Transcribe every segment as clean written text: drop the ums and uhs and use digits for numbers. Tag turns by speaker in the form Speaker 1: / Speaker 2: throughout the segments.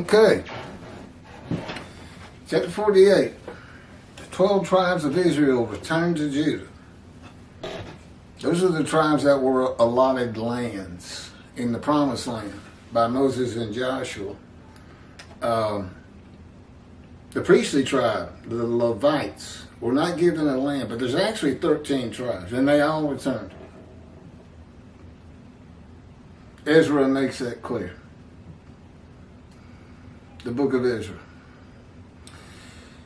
Speaker 1: Okay. Chapter 48. The 12 tribes of Israel returned to Judah. Those are the tribes that were allotted lands in the promised land by Moses and Joshua. The priestly tribe, the Levites, were not given a land, but there's actually 13 tribes, and they all returned. Ezra makes that clear. The book of Ezra.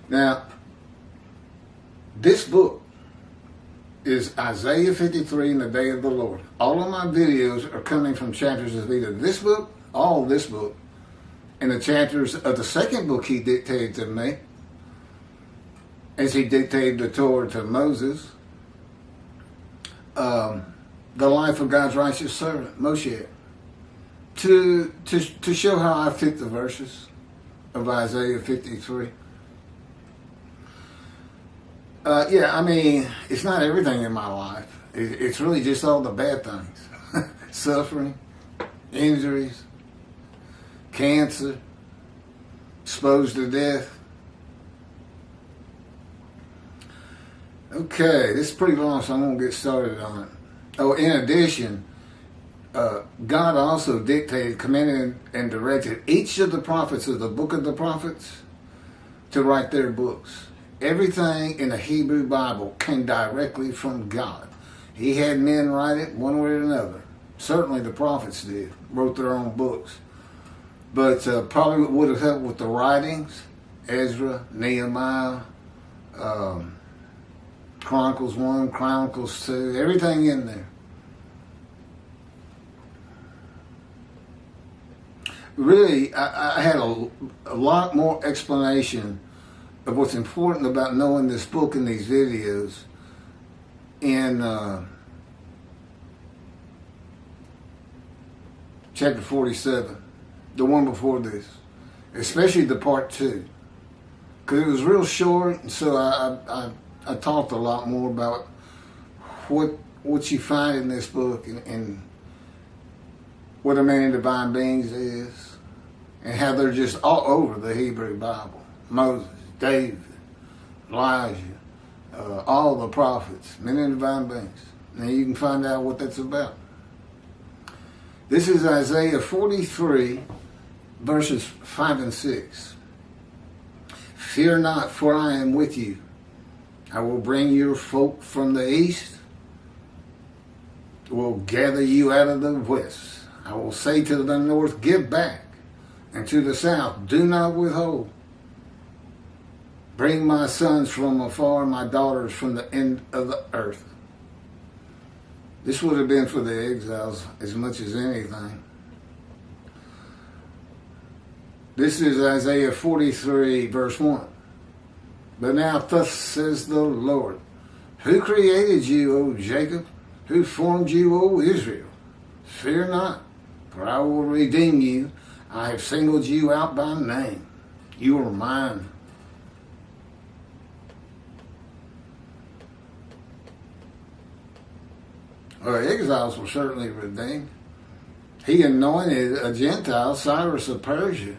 Speaker 1: Now, this book is Isaiah 53 and the Day of the Lord. All of my videos are coming from chapters of either this book, all of this book, and the chapters of the second book he dictated to me, as he dictated the Torah to Moses, the life of God's righteous servant, Moshe, to show how I fit the verses of Isaiah 53. I mean, it's not everything in my life. It's really just all the bad things. Suffering, injuries, cancer, exposed to death. Okay, this is pretty long, so I'm going to get started on it. Oh, in addition, God also dictated, commanded, and directed each of the prophets of the book of the prophets to write their books. Everything in the Hebrew Bible came directly from God. He had men write it one way or another. Certainly the prophets did, wrote their own books. But probably would have helped with the writings, Ezra, Nehemiah, Chronicles 1, Chronicles 2, everything in there. Really, I had a lot more explanation of what's important about knowing this book and these videos in chapter 47, the one before this, especially the part 2, because it was real short, and so I talked a lot more about what you find in this book and what a man in divine beings is, and how they're just all over the Hebrew Bible. Moses, David, Elijah, all the prophets, men in divine beings. Now you can find out what that's about. This is Isaiah 43, verses 5 and 6. Fear not, for I am with you. I will bring your folk from the east, will gather you out of the west. I will say to the north, give back, and to the south, do not withhold. Bring my sons from afar, my daughters from the end of the earth. This would have been for the exiles as much as anything. This is Isaiah 43, verse 1. But now thus says the Lord, who created you, O Jacob? Who formed you, O Israel? Fear not, for I will redeem you. I have singled you out by name. You are mine. Our exiles were certainly redeemed. He anointed a Gentile, Cyrus of Persia,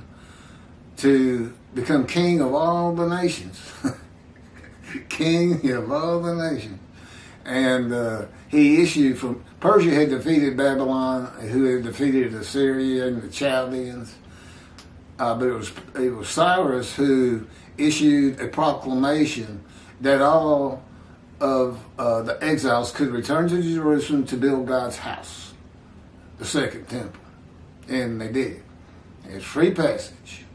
Speaker 1: to become king of all the nations. King of all the nations. And he issued from, Persia had defeated Babylon, who had defeated Assyria and the Chaldeans. But it was Cyrus who issued a proclamation that all of the exiles could return to Jerusalem to build God's house, the second temple. And they did. It's free passage.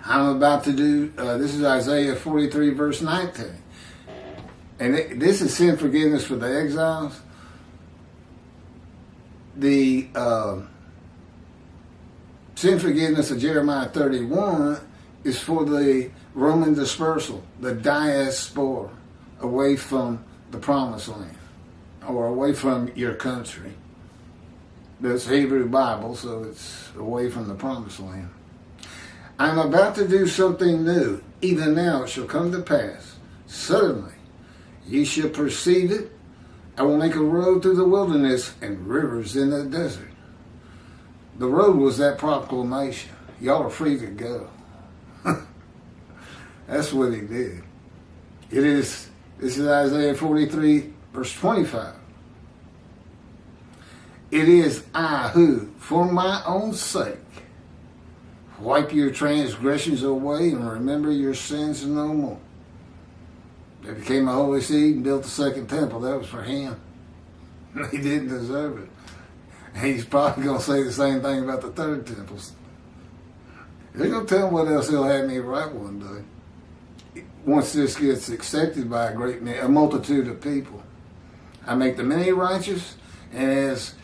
Speaker 1: I'm about to do, this is Isaiah 43, verse 19. And this is sin forgiveness for the exiles. The sin forgiveness of Jeremiah 31 is for the Roman dispersal, the diaspora, away from the promised land, or away from your country. That's Hebrew Bible, so it's away from the promised land. I'm about to do something new. Even now it shall come to pass. Suddenly ye shall perceive it. I will make a road through the wilderness and rivers in the desert. The road was that proclamation. Y'all are free to go. That's what he did. This is Isaiah 43, verse 25. It is I who, for my own sake, wipe your transgressions away and remember your sins no more. They became a holy seed and built the second temple. That was for him. He didn't deserve it. He's probably going to say the same thing about the third temple. They're going to tell him what else he'll have me write one day. Once this gets accepted by a multitude of people. I make the many righteous, and as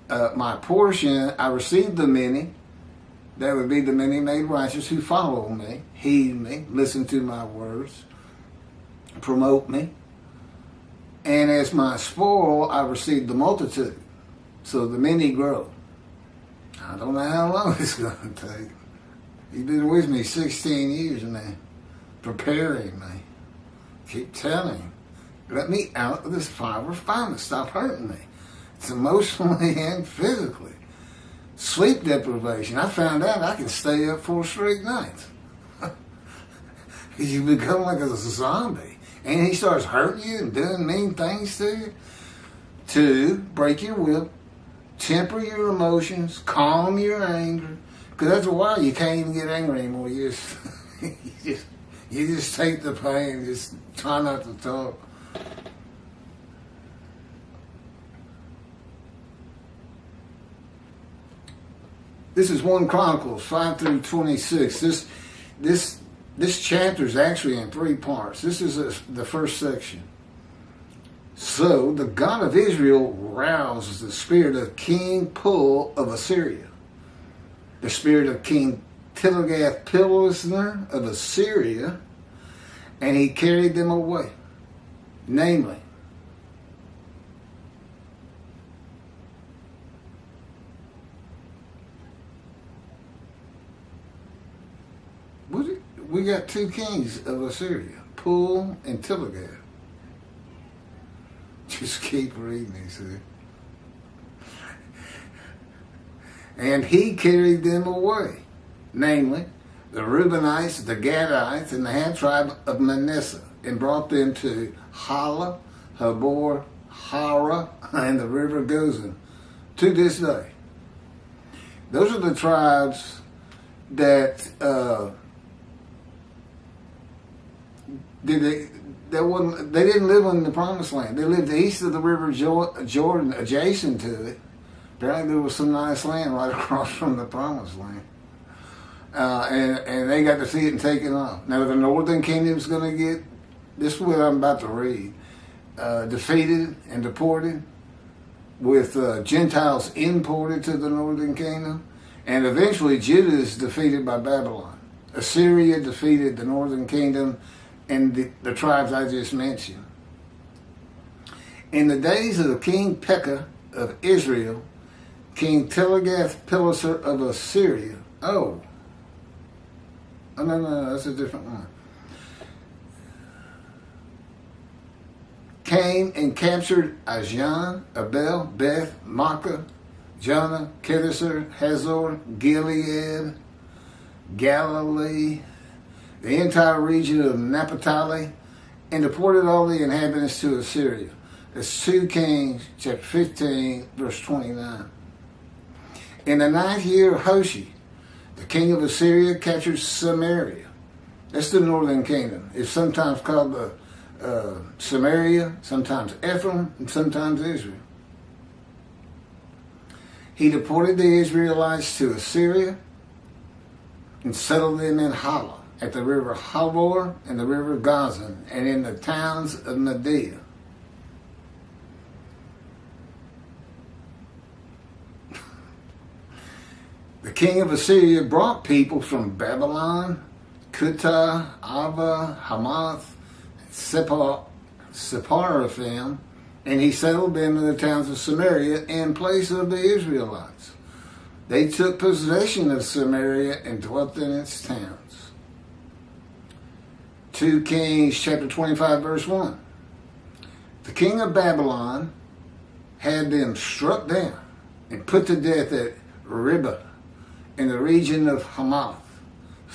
Speaker 1: my portion, I receive the many. That would be the many made righteous who follow me, heed me, listen to my words, promote me. And as my spoil, I receive the multitude. So the many grow. I don't know how long it's going to take. He's been with me 16 years now, preparing me. Keep telling him, let me out of this fire of refinement. Stop hurting me. It's emotionally and physically. Sleep deprivation. I found out I can stay up 4 straight nights. You become like a zombie. And he starts hurting you and doing mean things to you. 2, break your will. Temper your emotions. Calm your anger. Because after a while, you can't even get angry anymore. You just take the pain. Just try not to talk. This is 1 Chronicles 5 through 26. This chapter is actually in 3 parts. This is the first section. So the God of Israel roused the spirit of King Pul of Assyria, the spirit of King Tiglath-Pileser of Assyria, and he carried them away. Namely, we got 2 kings of Assyria, Pul and Tiglath. Just keep reading, he said. And he carried them away, namely, the Reubenites, the Gadites, and the half-tribe of Manasseh, and brought them to Hala, Habor, Hara, and the river Gozan, to this day. Those are the tribes that they didn't live in the Promised Land. They lived east of the river Jordan, adjacent to it. Apparently there was some nice land right across from the Promised Land. And they got to see it and take it off. Now the northern kingdom's going to get, this is what I'm about to read, defeated and deported, with Gentiles imported to the northern kingdom. And eventually Judah is defeated by Babylon. Assyria defeated the northern kingdom and the tribes I just mentioned. In the days of King Pekah of Israel, King Tiglath-Pileser of Assyria. No, that's a different one. Came and captured Ajan, Abel, Beth, Makkah, Jonah, Kedesser, Hazor, Gilead, Galilee, the entire region of Naphtali, and deported all the inhabitants to Assyria. That's 2 Kings, chapter 15, verse 29. In the 9th year of Hoshea, the king of Assyria captured Samaria. That's the northern kingdom. It's sometimes called the Samaria, sometimes Ephraim, and sometimes Israel. He deported the Israelites to Assyria and settled them in Hala, at the river Habor and the river Gozan, and in the towns of Media. The king of Assyria brought people from Babylon, Kutah, Ava, Hamath, Sepharvaim, and he settled them in the towns of Samaria in place of the Israelites. They took possession of Samaria and dwelt in its towns. 2 Kings chapter 25 verse 1. The king of Babylon had them struck down and put to death at Ribah, in the region of Hamath.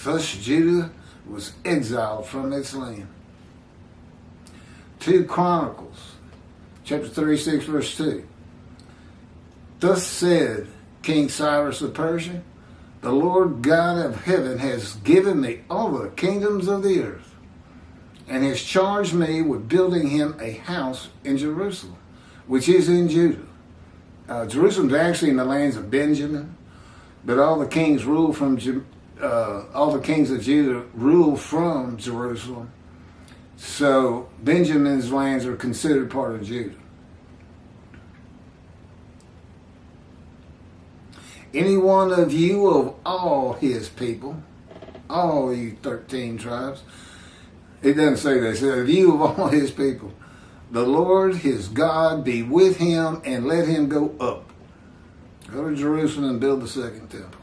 Speaker 1: Thus Judah was exiled from its land. 2 Chronicles, chapter 36, verse 2. Thus said King Cyrus of Persia, the Lord God of heaven has given me all the kingdoms of the earth, and has charged me with building him a house in Jerusalem, which is in Judah. Jerusalem's actually in the lands of Benjamin, but all the kings all the kings of Judah rule from Jerusalem. So Benjamin's lands are considered part of Judah. Any one of you of all his people, all you 13 tribes, it doesn't say that, it says, of you of all his people, the Lord his God be with him, and let him go up. Go to Jerusalem and build the second temple.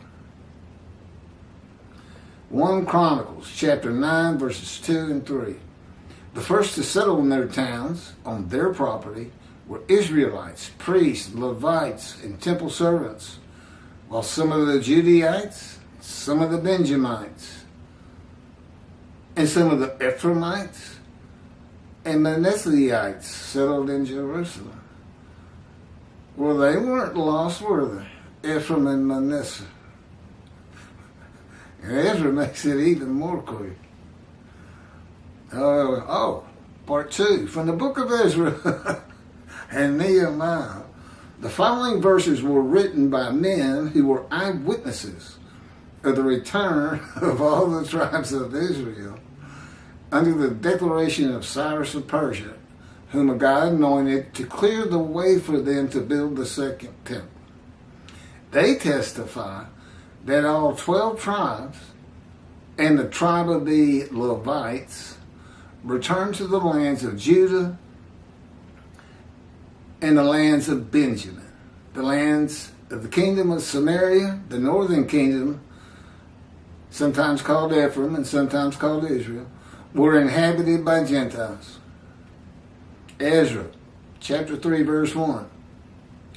Speaker 1: 1 Chronicles, chapter 9, verses 2 and 3. The first to settle in their towns, on their property, were Israelites, priests, Levites, and temple servants, while some of the Judaites, some of the Benjamites, and some of the Ephraimites, and Manasseites settled in Jerusalem. Well, they weren't lost, were they? Ephraim and Manasseh. And Ezra makes it even more clear. Part 2, from the book of Ezra and Nehemiah. The following verses were written by men who were eyewitnesses of the return of all the tribes of Israel under the declaration of Cyrus of Persia, whom God anointed to clear the way for them to build the second temple. They testify that all 12 tribes and the tribe of the Levites returned to the lands of Judah and the lands of Benjamin, the lands of the kingdom of Samaria, the northern kingdom, sometimes called Ephraim and sometimes called Israel, were inhabited by Gentiles. Ezra, chapter 3, verse 1.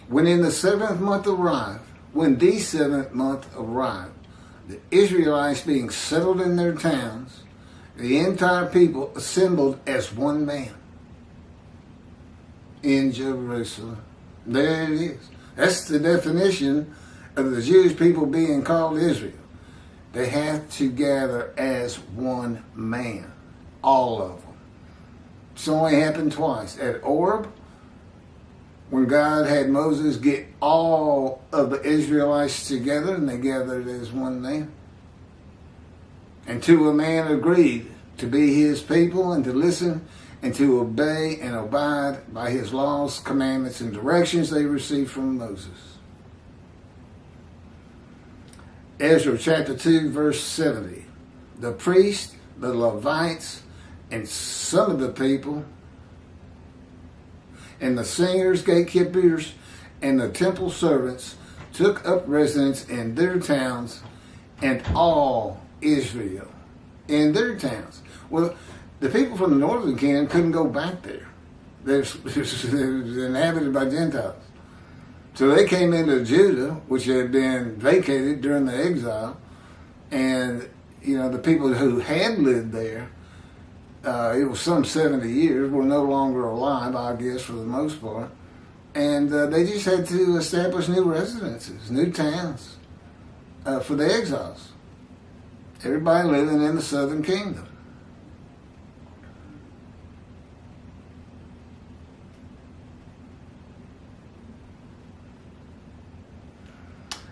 Speaker 1: When in the 7th month arrived, the Israelites being settled in their towns, the entire people assembled as one man in Jerusalem. There it is. That's the definition of the Jewish people being called Israel. They have to gather as one man, all of them. It's only happened twice. At Oreb, when God had Moses get all of the Israelites together, and they gathered as one man. And to a man agreed to be his people and to listen and to obey and abide by his laws, commandments, and directions they received from Moses. Ezra chapter 2, verse 70. The priests, the Levites, and some of the people, and the singers, gatekeepers, and the temple servants took up residence in their towns, and all Israel in their towns. Well, the people from the northern kingdom couldn't go back there. They was inhabited by Gentiles. So they came into Judah, which had been vacated during the exile, and the people who had lived there, it was some 70 years, were no longer alive, I guess, for the most part. And they just had to establish new residences, new towns for the exiles. Everybody living in the southern kingdom.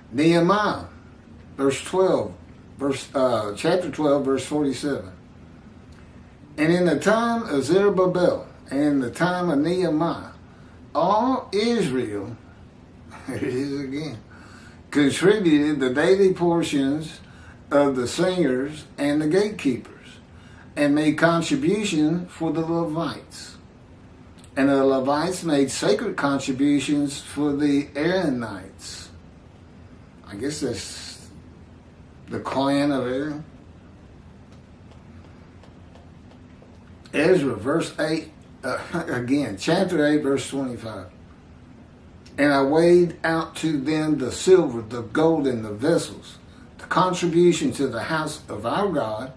Speaker 1: Nehemiah, chapter 12, verse 47. And in the time of Zerubbabel and in the time of Nehemiah, all Israel, here it is again, contributed the daily portions of the singers and the gatekeepers, and made contribution for the Levites. And the Levites made sacred contributions for the Aaronites. I guess that's the clan of Aaron. Ezra, verse 8, again, chapter 8, verse 25. And I weighed out to them the silver, the gold, and the vessels, the contribution to the house of our God,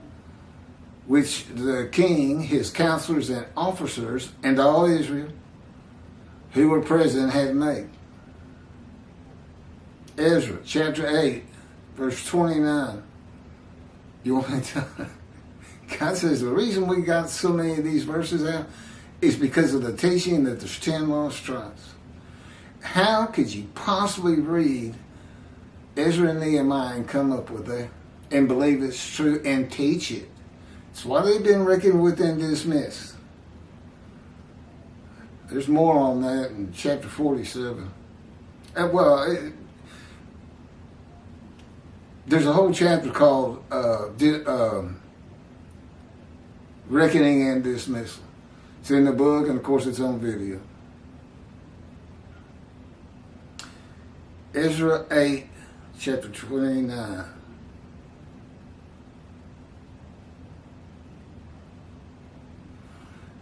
Speaker 1: which the king, his counselors and officers, and all Israel who were present had made. Ezra chapter 8, verse 29. You want me to? God says the reason we got so many of these verses out is because of the teaching that there's 10 lost tribes. How could you possibly read Ezra and Nehemiah and come up with that and believe it's true and teach it? It's why they've been reckoned with and dismissed. There's more on that in chapter 47. There's a whole chapter called Reckoning and Dismissal. It's in the book, and of course it's on video. Ezra 8, chapter 29.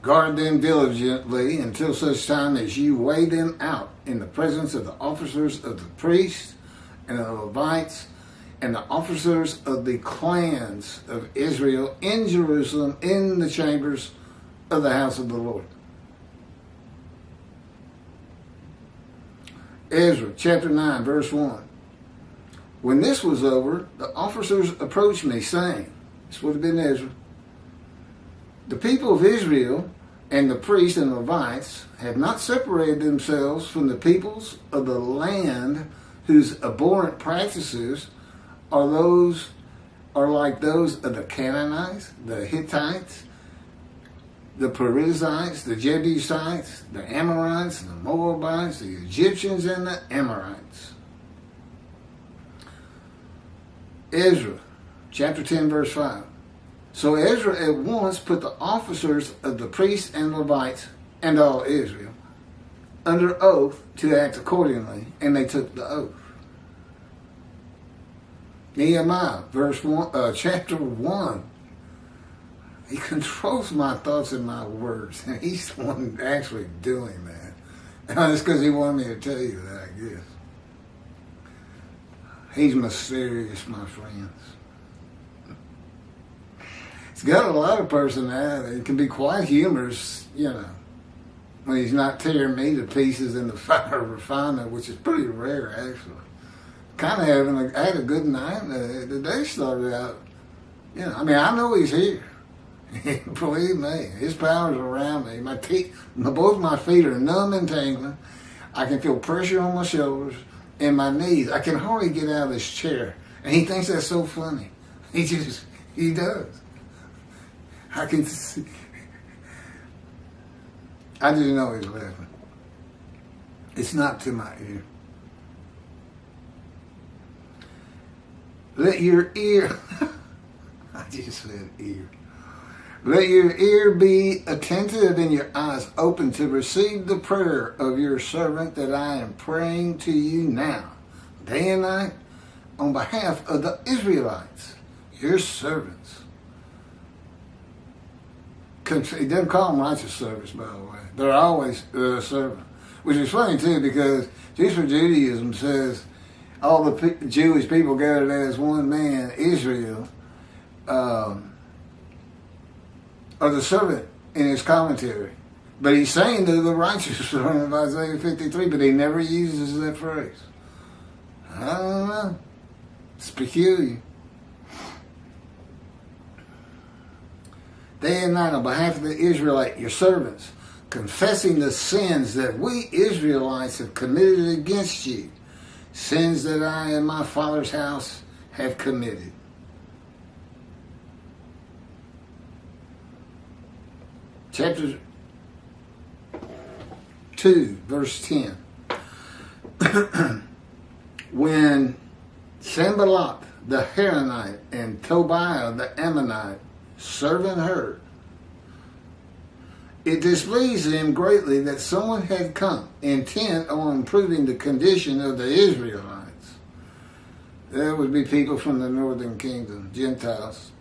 Speaker 1: Guard them diligently until such time as you weigh them out in the presence of the officers of the priests and the Levites and the officers of the clans of Israel in Jerusalem in the chambers of the house of the Lord. Ezra chapter 9, verse 1. When this was over, the officers approached me, saying, this would have been Ezra, the people of Israel and the priests and Levites have not separated themselves from the peoples of the land whose abhorrent practices are like those of the Canaanites, the Hittites, the Perizzites, the Jebusites, the Amorites, the Moabites, the Egyptians, and the Amorites. Ezra chapter 10, verse 5. So Ezra at once put the officers of the priests and Levites and all Israel under oath to act accordingly, and they took the oath. Nehemiah, chapter 1. He controls my thoughts and my words, and he's the one actually doing that. And it's because he wanted me to tell you that, I guess. He's mysterious, my friends. He's got a lot of personality. He can be quite humorous, when he's not tearing me to pieces in the fire of refinement, which is pretty rare, actually. I had a good night. The day started out, I know he's here. Believe me, his power's around me. Both my feet are numb and tingling. I can feel pressure on my shoulders and my knees. I can hardly get out of this chair. And he thinks that's so funny. He does. I can see. I just know he's laughing. It's not to my ear. Let your ear, I just said ear. Let your ear be attentive and your eyes open to receive the prayer of your servant that I am praying to you now, day and night, on behalf of the Israelites, your servants. He doesn't call them righteous servants, by the way. They're always servants. Which is funny, too, because Jews for Judaism says all the Jewish people gathered as one man, Israel, are the servant in his commentary. But he's saying they're the righteous servant of Isaiah 53, but he never uses that phrase. I don't know. It's peculiar. Day and night on behalf of the Israelite, your servants, confessing the sins that we Israelites have committed against you, sins that I and my father's house have committed. Chapter 2, verse 10. When Sanballat the Haranite and Tobiah the Ammonite servant heard, it displeased him greatly that someone had come intent on improving the condition of the Israelites. There would be people from the northern kingdom, Gentiles.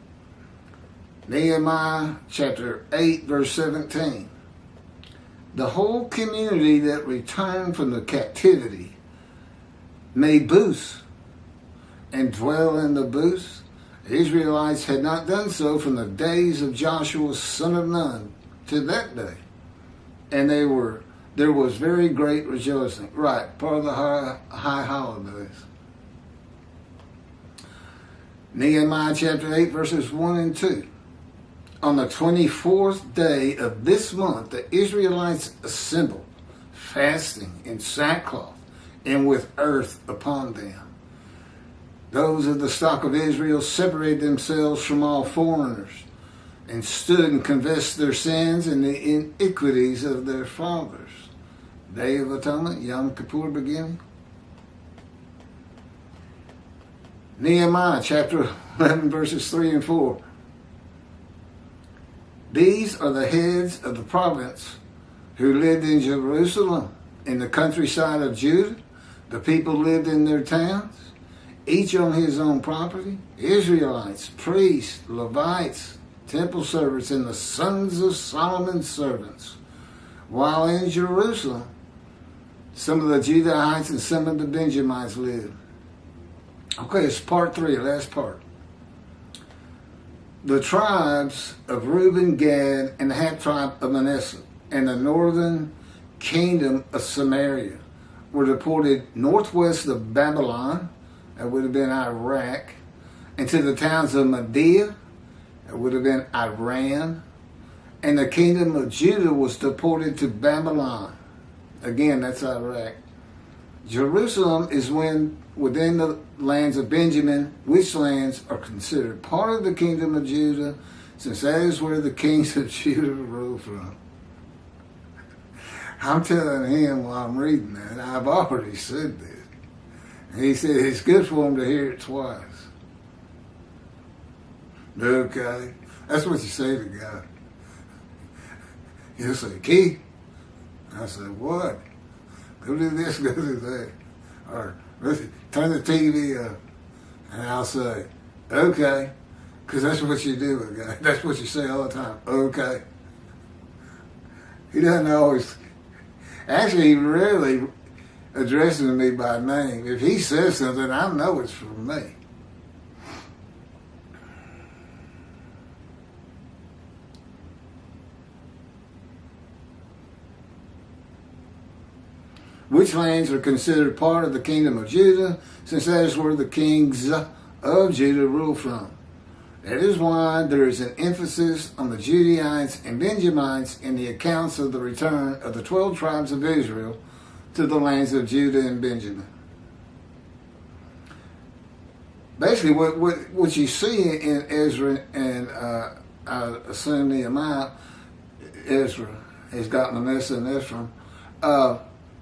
Speaker 1: Nehemiah chapter 8, verse 17. The whole community that returned from the captivity made booths and dwell in the booths. The Israelites had not done so from the days of Joshua son of Nun to that day. And there was very great rejoicing. Right, part of the high holidays. Nehemiah chapter 8 verses 1 and 2. On the 24th day of this month, the Israelites assembled, fasting in sackcloth and with earth upon them. Those of the stock of Israel separated themselves from all foreigners and stood and confessed their sins and the iniquities of their fathers. Day of Atonement, Yom Kippur beginning. Nehemiah chapter 11 verses 3 and 4. These are the heads of the province who lived in Jerusalem, in the countryside of Judah. The people lived in their towns, each on his own property. Israelites, priests, Levites, temple servants, and the sons of Solomon's servants. While in Jerusalem, some of the Judahites and some of the Benjamites lived. Okay, it's part 3, last part. The tribes of Reuben, Gad, and the half-tribe of Manasseh, and the northern kingdom of Samaria were deported northwest of Babylon, that would have been Iraq, and to the towns of Media, that would have been Iran, and the kingdom of Judah was deported to Babylon. Again, that's Iraq. Jerusalem is within the lands of Benjamin, which lands are considered part of the kingdom of Judah, since that is where the kings of Judah rule from. I'm telling him while I'm reading that, I've already said this. And he said it's good for him to hear it twice. Okay, that's what you say to God. He'll say, Keith. I said, what? Go do this, go do that. Or turn the TV up. And I'll say, okay. Because that's what you do with God. That's what you say all the time. Okay. He doesn't always. Actually, he rarely addresses me by name. If he says something, I know it's from me. Which lands are considered part of the kingdom of Judah, since that is where the kings of Judah rule from. That is why there is an emphasis on the Judeans and Benjamites in the accounts of the return of the 12 tribes of Israel to the lands of Judah and Benjamin. Basically, what you see in Ezra and I assume Nehemiah, Ezra has got Manasseh and Ephraim.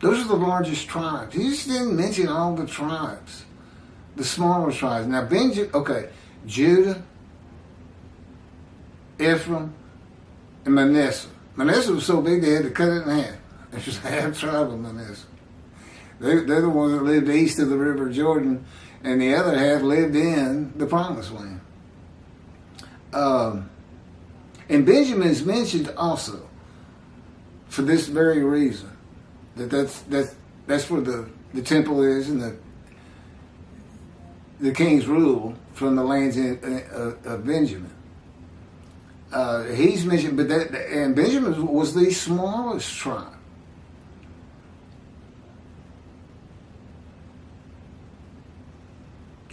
Speaker 1: Those are the largest tribes. He just didn't mention all the tribes, the smaller tribes. Now, Judah, Ephraim, and Manasseh. Manasseh was so big they had to cut it in half. It was half tribe of Manasseh. They're the ones that lived east of the River Jordan, and the other half lived in the Promised Land. And Benjamin is mentioned also for this very reason. That's where the temple is and the king's rule from the lands of Benjamin. He's mentioned, and Benjamin was the smallest tribe.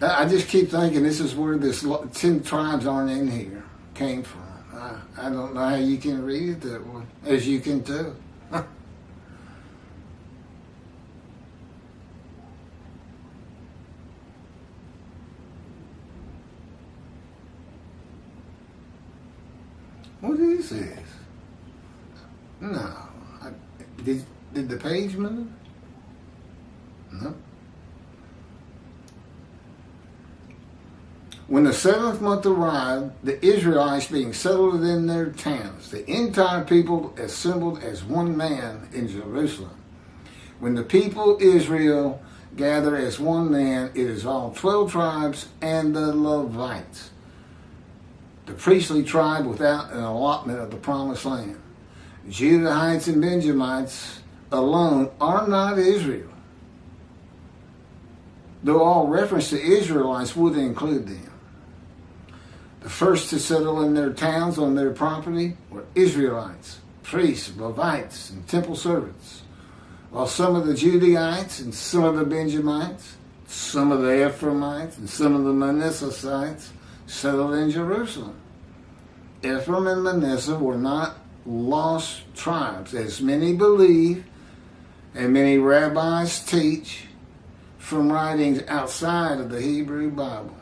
Speaker 1: I just keep thinking this is where this 10 tribes aren't in here came from. I don't know how you can read it that way, as you can tell. What is this? No. Did the page move? No. When the 7th month arrived, the Israelites being settled in their towns, the entire people assembled as one man in Jerusalem. When the people Israel gather as one man, it is all 12 tribes and the Levites, the priestly tribe without an allotment of the promised land. Judahites and Benjamites alone are not Israel, though all reference to Israelites would include them. The first to settle in their towns on their property were Israelites, priests, Levites, and temple servants, while some of the Judaites and some of the Benjamites, some of the Ephraimites, and some of the Manassesites settled in Jerusalem. Ephraim and Manasseh were not lost tribes, as many believe and many rabbis teach from writings outside of the Hebrew Bible.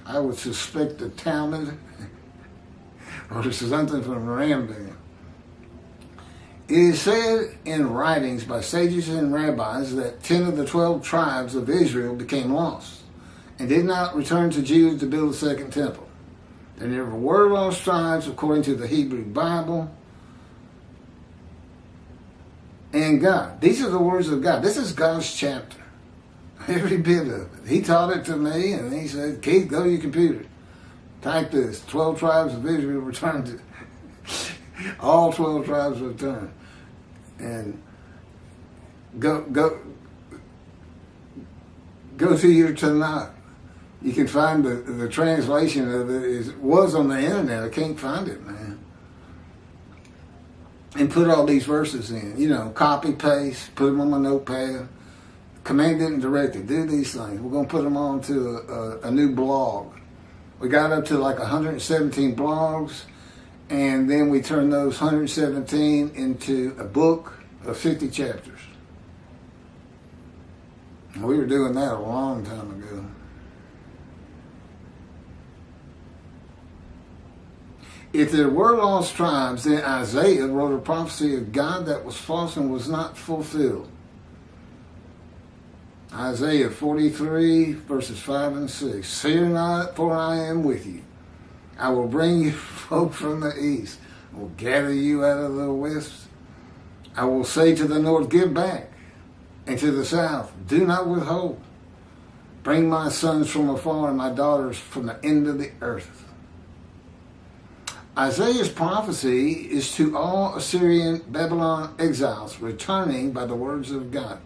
Speaker 1: I would suspect the Talmud or something from Rambam. It is said in writings by sages and rabbis that 10 of the 12 tribes of Israel became lost and did not return to Judah to build a second temple. There never were lost tribes according to the Hebrew Bible and God. These are the words of God. This is God's chapter. Every bit of it. He taught it to me, and he said, Keith, go to your computer. Type this. 12 tribes of Israel returned to... all 12 tribes returned. And go to your Tanakh. You can find the translation of it was on the internet. I can't find it, man. And put all these verses in. You know, copy, paste, put them on my notepad. Commanded and directed, do these things. We're going to put them on to a new blog. We got up to like 117 blogs, and then we turned those 117 into a book of 50 chapters. We were doing that a long time ago. If there were lost tribes, then Isaiah wrote a prophecy of God that was false and was not fulfilled. Isaiah 43, verses 5 and 6. Fear not, for I am with you. I will bring you folk from the east. I will gather you out of the west. I will say to the north, give back. And to the south, do not withhold. Bring my sons from afar and my daughters from the end of the earth. Isaiah's prophecy is to all Assyrian Babylon exiles returning by the words of God.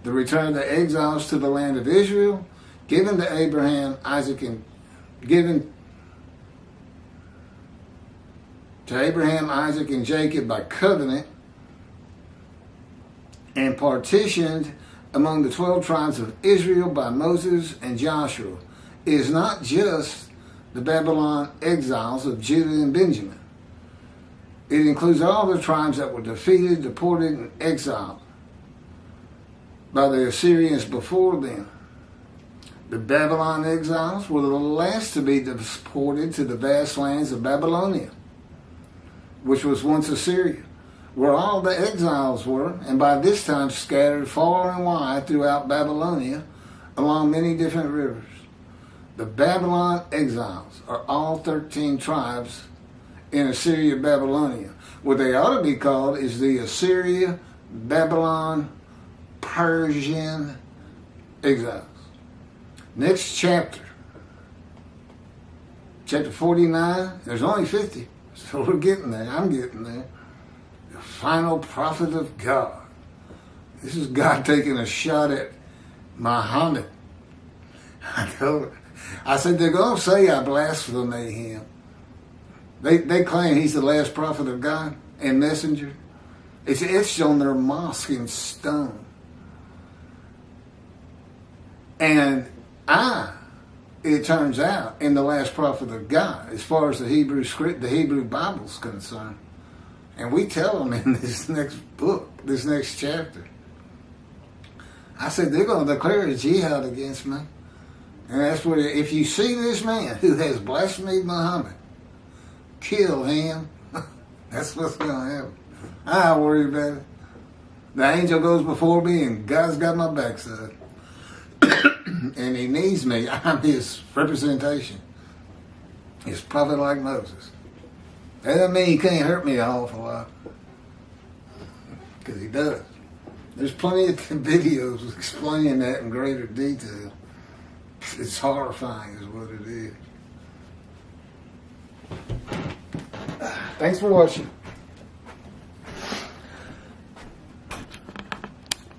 Speaker 1: The return of the exiles to the land of Israel, given to Abraham, Isaac, and Jacob by covenant, and partitioned among the 12 tribes of Israel by Moses and Joshua, is not just the Babylon exiles of Judah and Benjamin. It includes all the tribes that were defeated, deported, and exiled by the Assyrians before them. The Babylon exiles were the last to be deported to the vast lands of Babylonia, which was once Assyria, where all the exiles were, and by this time scattered far and wide throughout Babylonia along many different rivers. The Babylon exiles are all 13 tribes in Assyria, Babylonia. What they ought to be called is the Assyria, Babylon, Persian exiles. Next chapter, chapter 49, there's only 50, so we're getting there. I'm getting there. The final prophet of God. This is God taking a shot at Muhammad. I said, they're going to say I blaspheme him. They claim he's the last prophet of God and messenger. It's etched on their mosque in stone. And it turns out, am the last prophet of God, as far as the Hebrew script, the Hebrew Bible's concerned. And we tell them in this next book, this next chapter. I said, they're going to declare a jihad against me. And that's what, if you see this man who has blasphemed Muhammad, kill him. That's what's going to happen. I don't worry about it. The angel goes before me and God's got my backside. And he needs me. I'm his representation. His prophet like Moses. That doesn't mean he can't hurt me an awful lot. Because he does. There's plenty of videos explaining that in greater detail. It's horrifying is what it is. Thanks for watching.